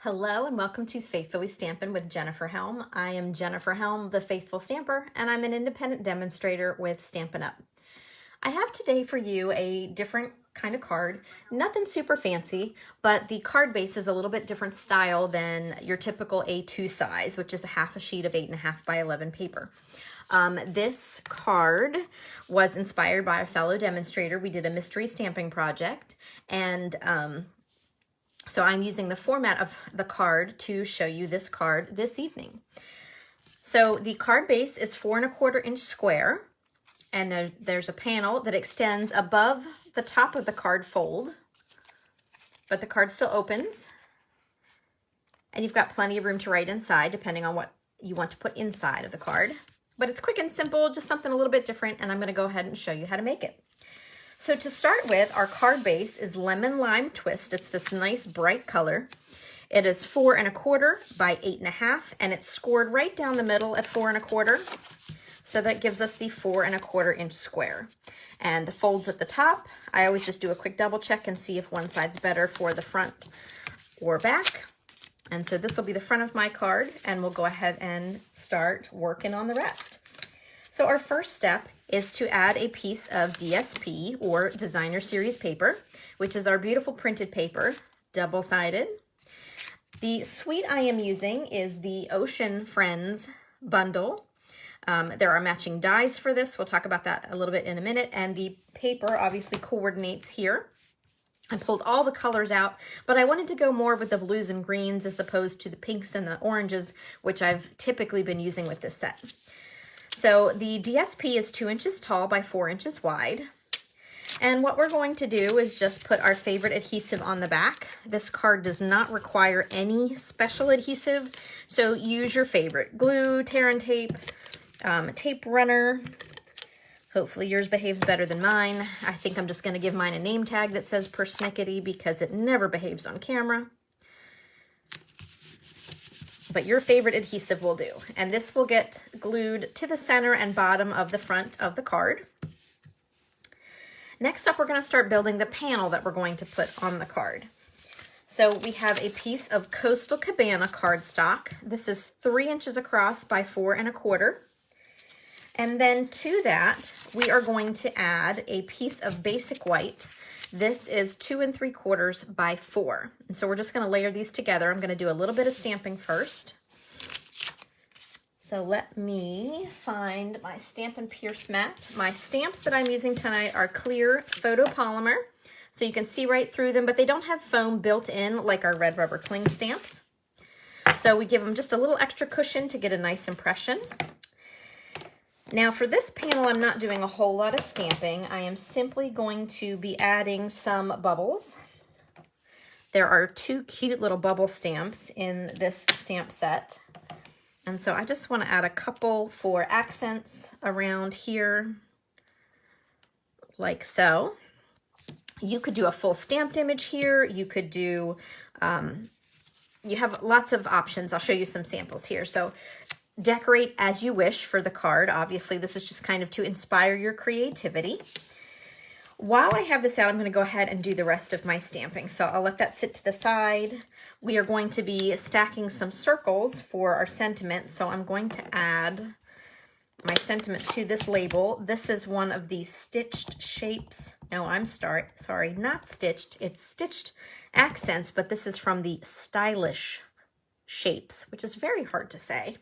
Hello and welcome to Faithfully Stampin' with Jennifer Helm. I am Jennifer Helm, the Faithful Stamper, and I'm an independent demonstrator with Stampin' Up. I have today for you a different kind of card, nothing super fancy, but the card base is a little bit different style than your typical A2 size, which is a half a sheet of 8.5 by 11 paper. This card was inspired by a fellow demonstrator. We did a mystery stamping project, and so I'm using the format of the card to show you this card this evening. So the card base is 4¼ inch square, and there's a panel that extends above the top of the card fold, but the card still opens, and you've got plenty of room to write inside depending on what you want to put inside of the card. But it's quick and simple, just something a little bit different, and I'm going to go ahead and show you how to make it. So to start with, our card base is Lemon Lime Twist. It's this nice bright color. It is 4¼ by 8.5, and it's scored right down the middle at 4¼ So that gives us the 4¼ inch square. And the folds at the top, I always just do a quick double check and see if one side's better for the front or back. And so this will be the front of my card, and we'll go ahead and start working on the rest. So our first step is to add a piece of DSP, or Designer Series paper, which is our beautiful printed paper, double-sided. The suite I am using is the Ocean Friends bundle. There are matching dies for this. We'll talk about that a little bit in a minute. And the paper obviously coordinates here. I pulled all the colors out, but I wanted to go more with the blues and greens as opposed to the pinks and the oranges, which I've typically been using with this set. So the DSP is 2 inches tall by 4 inches wide. And what we're going to do is just put our favorite adhesive on the back. This card does not require any special adhesive, so use your favorite. Glue, tear and tape, tape runner. Hopefully yours behaves better than mine. I think I'm just going to give mine a name tag that says persnickety because it never behaves on camera. But your favorite adhesive will do. And this will get glued to the center and bottom of the front of the card. Next up, we're going to start building the panel that we're going to put on the card. So we have a piece of Coastal Cabana cardstock. This is 3 inches across by 4¼ And then to that, we are going to add a piece of basic white. This is 2 3/4 by 4. And so we're just going to layer these together. I'm going to do a little bit of stamping first. So let me find my Stampin' Pierce mat. My stamps that I'm using tonight are clear photopolymer, so you can see right through them, but they don't have foam built in like our red rubber cling stamps. So we give them just a little extra cushion to get a nice impression. Now for this panel, I'm not doing a whole lot of stamping. I am simply going to be adding some bubbles. There are 2 cute little bubble stamps in this stamp set. And so I just want to add a couple for accents around here, like so. You could do a full stamped image here. You could do, you have lots of options. I'll show you some samples here. So decorate as you wish for the card. Obviously, this is just kind of to inspire your creativity. While I have this out, I'm going to go ahead and do the rest of my stamping. So I'll let that sit to the side. We are going to be stacking some circles for our sentiment. So I'm going to add my sentiment to this label. This is one of the stitched shapes. No, I'm sorry, not stitched. It's stitched accents, but this is from the stylish shapes, which is very hard to say.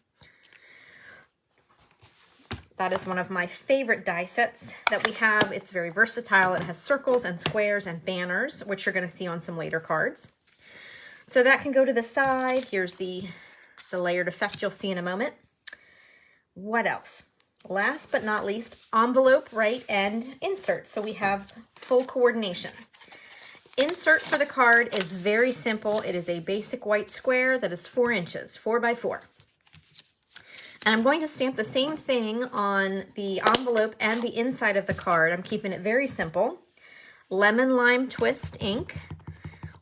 That is one of my favorite die sets that we have. It's very versatile. It has circles and squares and banners, which you're going to see on some later cards. So that can go to the side. Here's the layered effect you'll see in a moment. What else? Last but not least, envelope, right, and insert. So we have full coordination. Insert for the card is very simple. It is a basic white square that is 4 inches, 4 by 4. And I'm going to stamp the same thing on the envelope and the inside of the card. I'm keeping it very simple. Lemon Lime Twist ink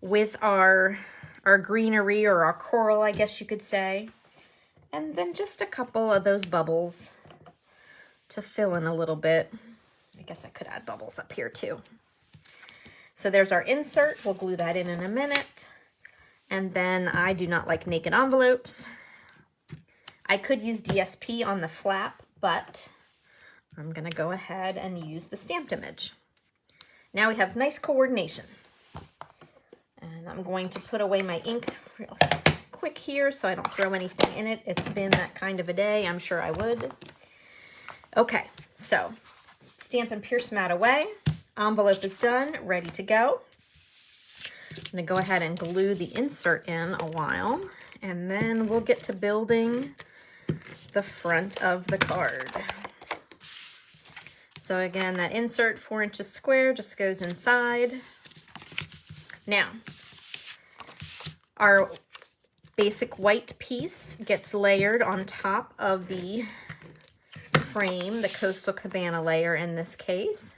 with our greenery, or our coral, I guess you could say. And then just a couple of those bubbles to fill in a little bit. I guess I could add bubbles up here too. So there's our insert. We'll glue that in a minute. And then I do not like naked envelopes. I could use DSP on the flap, but I'm gonna go ahead and use the stamped image. Now we have nice coordination. And I'm going to put away my ink real quick here so I don't throw anything in it. It's been that kind of a day, I'm sure I would. Okay, so Stampin' Pierce mat away. Envelope is done, ready to go. I'm gonna go ahead and glue the insert in a while, and then we'll get to building the front of the card. So again, that insert 4 inches square just goes inside. Now, our basic white piece gets layered on top of the frame, the Coastal Cabana layer in this case.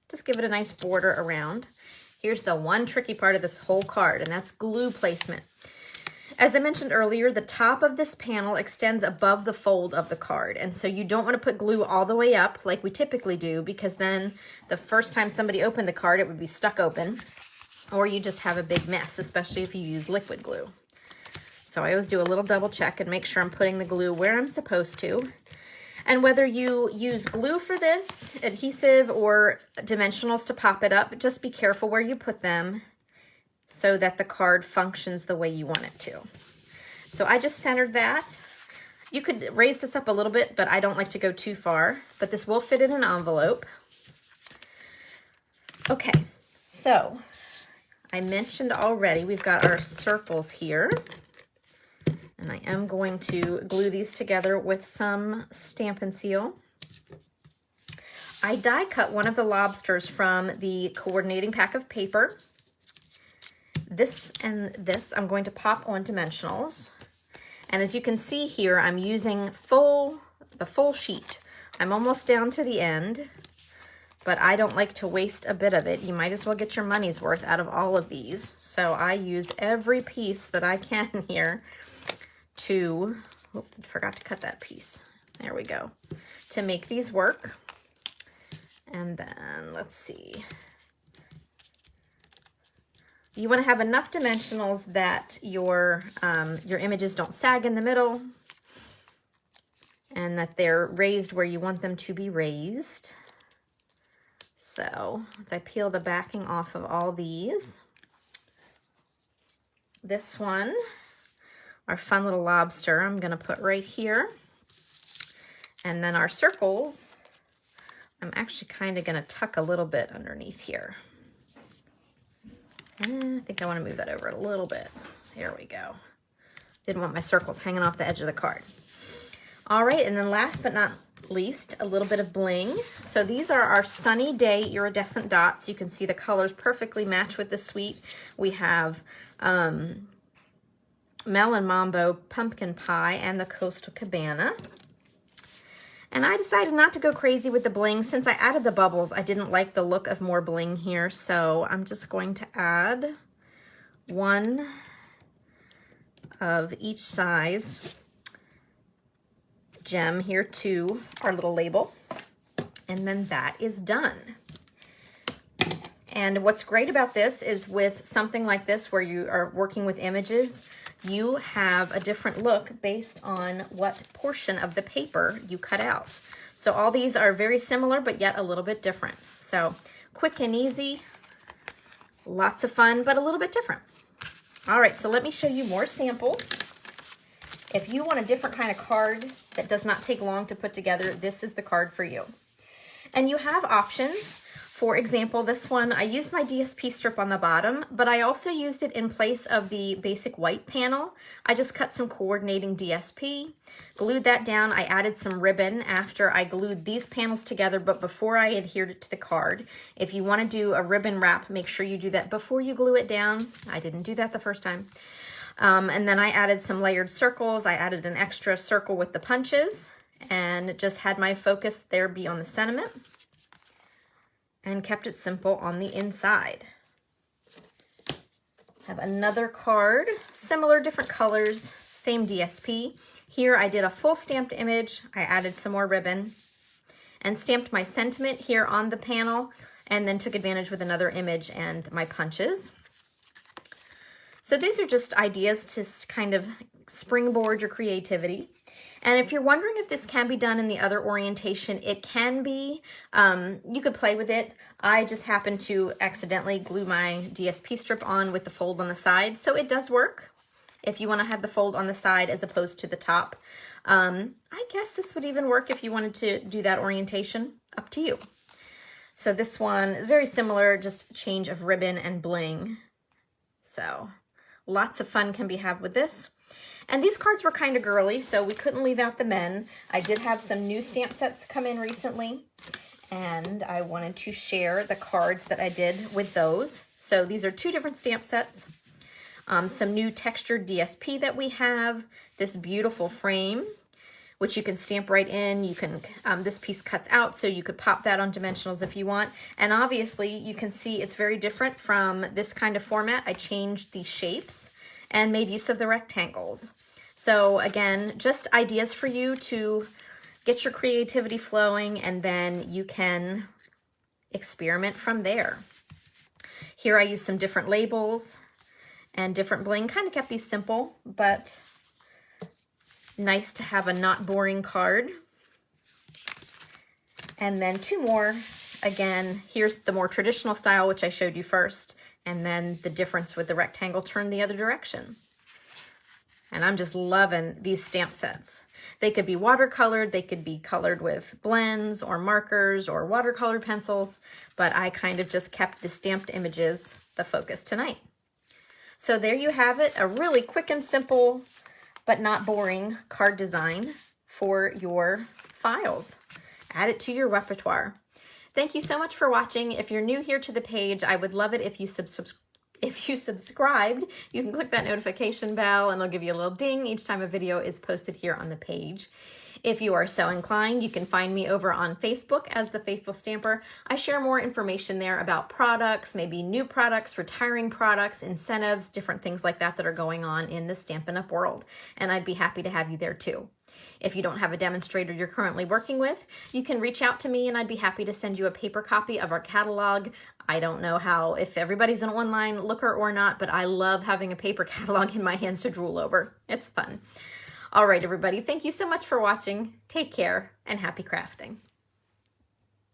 Just give it a nice border around. Here's the one tricky part of this whole card, and that's glue placement. As I mentioned earlier, the top of this panel extends above the fold of the card, and so you don't want to put glue all the way up like we typically do, because then the first time somebody opened the card, it would be stuck open, or you just have a big mess, especially if you use liquid glue. So I always do a little double check and make sure I'm putting the glue where I'm supposed to. And whether you use glue for this, adhesive, or dimensionals to pop it up, just be careful where you put them so that the card functions the way you want it to. So I just centered that. You could raise this up a little bit, but I don't like to go too far, but this will fit in an envelope. Okay, so I mentioned already we've got our circles here, and I am going to glue these together with some Stampin' Seal. I die cut one of the lobsters from the coordinating pack of paper. This and this I'm going to pop on dimensionals. And as you can see here, I'm using the full sheet. I'm almost down to the end, but I don't like to waste a bit of it. You might as well get your money's worth out of all of these. So I use every piece that I can here to, oh, I forgot to cut that piece. There we go. To make these work. And then let's see. You want to have enough dimensionals that your images don't sag in the middle and that they're raised where you want them to be raised. So as I peel the backing off of all these, this one, our fun little lobster, I'm going to put right here. And then our circles, I'm actually kind of going to tuck a little bit underneath here. I think I want to move that over a little bit. There we go. Didn't want my circles hanging off the edge of the card. All right, and then last but not least, a little bit of bling. So these are our Sunny Day iridescent dots. You can see the colors perfectly match with the suite. We have Melon Mambo, Pumpkin Pie, and the Coastal Cabana. And I decided not to go crazy with the bling. Since I added the bubbles, I didn't like the look of more bling here, so I'm just going to add one of each size gem here to our little label, and then that is done. And what's great about this is with something like this where you are working with images, you have a different look based on what portion of the paper you cut out. So all these are very similar, but yet a little bit different. So quick and easy, lots of fun, but a little bit different. All right, so let me show you more samples. If you want a different kind of card that does not take long to put together, this is the card for you. And you have options. For example, this one, I used my DSP strip on the bottom, but I also used it in place of the basic white panel. I just cut some coordinating DSP, glued that down. I added some ribbon after I glued these panels together, but before I adhered it to the card. If you want to do a ribbon wrap, make sure you do that before you glue it down. I didn't do that the first time. And then I added some layered circles. I added an extra circle with the punches and just had my focus there be on the sentiment, and kept it simple on the inside. Have another card, similar, different colors, same DSP. Here I did a full stamped image. I added some more ribbon and stamped my sentiment here on the panel, and then took advantage with another image and my punches. So these are just ideas to kind of springboard your creativity. And if you're wondering if this can be done in the other orientation, it can be. You could play with it. I just happened to accidentally glue my DSP strip on with the fold on the side, so it does work if you want to have the fold on the side as opposed to the top. I guess this would even work if you wanted to do that orientation. Up to you. So this one is very similar, just change of ribbon and bling. So lots of fun can be had with this. And these cards were kind of girly, so we couldn't leave out the men. I did have some new stamp sets come in recently, and I wanted to share the cards that I did with those. So these are 2 different stamp sets. Some new textured DSP that we have, this beautiful frame, which you can stamp right in. You can, this piece cuts out, so you could pop that on dimensionals if you want. And obviously you can see it's very different from this kind of format. I changed the shapes and made use of the rectangles. So again, just ideas for you to get your creativity flowing, and then you can experiment from there. Here I use some different labels and different bling. Kind of kept these simple, but nice to have a not boring card. And then 2 more. Again, here's the more traditional style, which I showed you first, and then the difference with the rectangle turned the other direction. And I'm just loving these stamp sets. They could be watercolored, they could be colored with blends or markers or watercolor pencils, but I kind of just kept the stamped images the focus tonight. So there you have it, a really quick and simple but not boring card design for your files. Add it to your repertoire. Thank you so much for watching. If you're new here to the page, I would love it if you subscribed. You can click that notification bell and it'll give you a little ding each time a video is posted here on the page. If you are so inclined, you can find me over on Facebook as The Faithful Stamper. I share more information there about products, maybe new products, retiring products, incentives, different things like that that are going on in the Stampin' Up! World. And I'd be happy to have you there too. If you don't have a demonstrator you're currently working with, you can reach out to me and I'd be happy to send you a paper copy of our catalog. I don't know if everybody's an online looker or not, but I love having a paper catalog in my hands to drool over. It's fun. All right, everybody, thank you so much for watching. Take care and happy crafting.